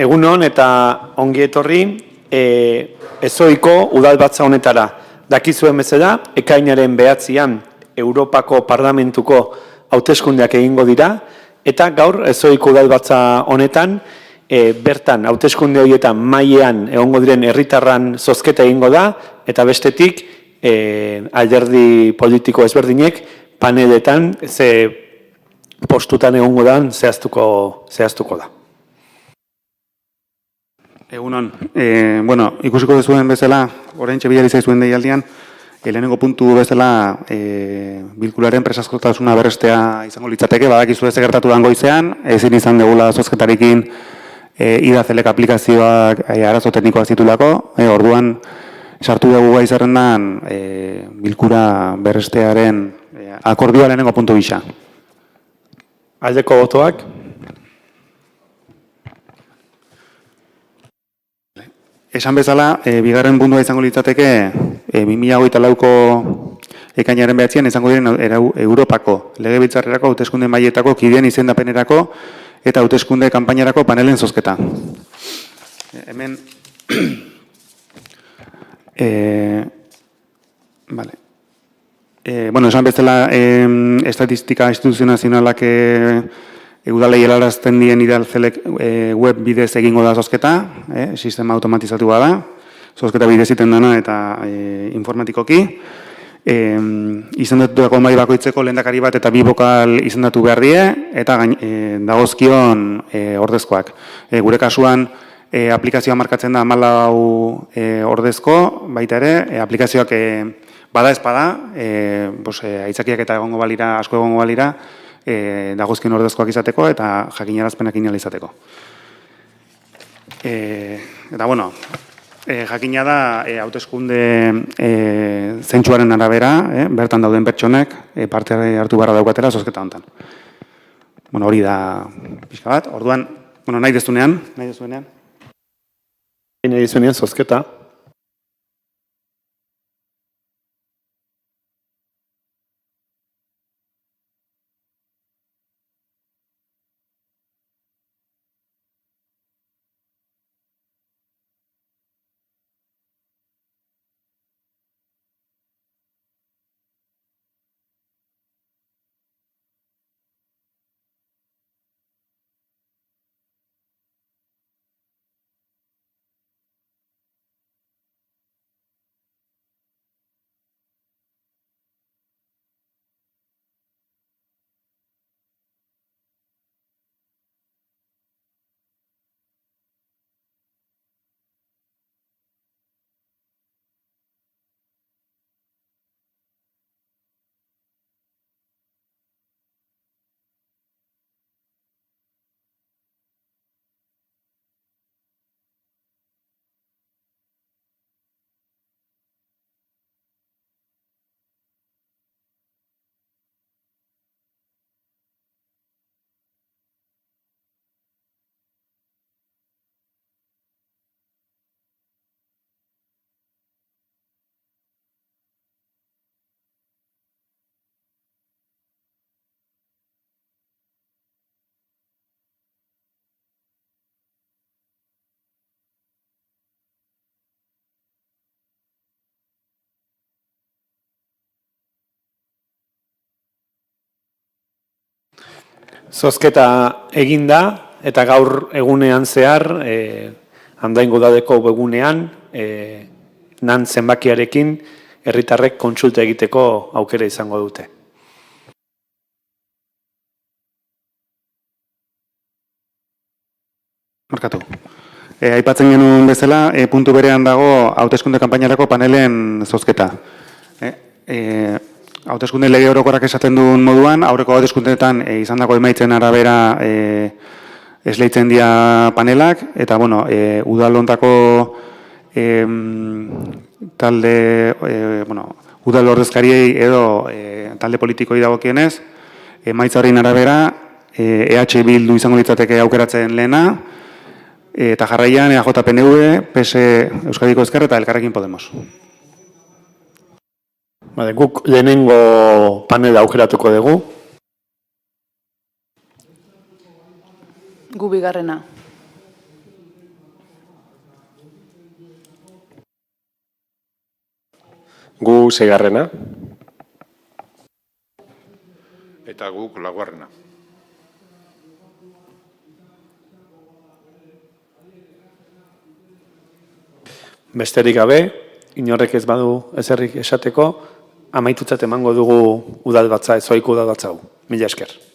Egunon eta ongi etorri, ezoiko udalbatza honetara. Dakizuen bezala, ekainaren 9an Europako Parlamentuko hauteskundeak egingo dira, eta gaur ezoiko udalbatza honetan, bertan hauteskunde horietan mailean egongo diren herritarran zozketa egingo da, eta bestetik alderdi politiko ezberdinek paneletan ze postutan egongo da zehaztuko da. Egunon, ikusiko duzuen bezala, oraintxe bidali zaizuen deialdian, lehenengo puntu bezala bilkularen presazkotasuna berrestea izango litzateke, badakizu ez gertatu dan goizean, ezin izan degula zozketarekin idazelek aplikazioak arazo teknikoak zitulako, orduan sartu dugu gai zerrendan bilkura berrestearen akordioa lehenengo puntu gisa. Aldeko botoak? Esan bezala, bigarren puntua izango litzateke 2024ko ekainaren 9an izango diren Europako legebiltzarrerako hauteskunde mailetako kideen izendapenerako eta hauteskunde kanpainarako panelen zozketa. Hemen esan bezala estatistika instituzionalak udalei helarazten dien idalzelek web bidez egingo da zozketa, sistema automatizatu da, zozketa bidez iten dena eta informatikoki. Izendatuko mahai bakoitzeko lehendakari bat eta 2 bokal izendatu behar die, eta dagozkion ordezkoak. Gure kasuan aplikazioa markatzen da 14 ordezko, baita ere, aplikazioak bada ez bada, aitzakiak eta asko egongo balira, dagozkien ordezkoak izateko eta jakinarazpenak izateko. Eta, jakina da hauteskunde zentsuaren arabera, bertan dauden pertsonek parte hartu barra daukatela zozketa honetan. Hori da pixka bat. Orduan, nahi dezunean. Nahi dezunean zozketa. Zozketa eginda eta gaur egunean zehar, Andoain udaleko webgunean, nan zenbakiarekin herritarrek kontsulta egiteko aukera izango dute. Markatu. Aipatzen genuen bezala, puntu berean dago hauteskunde kanpainarako panelen zozketa. Hauteskunde lege orokorrak esaten duen moduan, aurreko hauteskundeetan izandako emaitzen arabera esleitzen dira panelak, eta udal hontako udal ordezkariei edo talde politikoi dagokienez, emaitza horien arabera, EH Bildu izango litzateke aukeratzen lehena, eta jarraian EAJ PNV, PS Euskadiko Ezker eta Elkarrekin Podemos. Guk lehenengo panela aukeratuko dugu. Gu bigarrena. Gu 6. Eta guk 4. Besterik gabe, inorrek ez badu ezerrik esateko, amaitutzat emango dugu udalbatza, ezoiko udalbatza hau. Mila esker.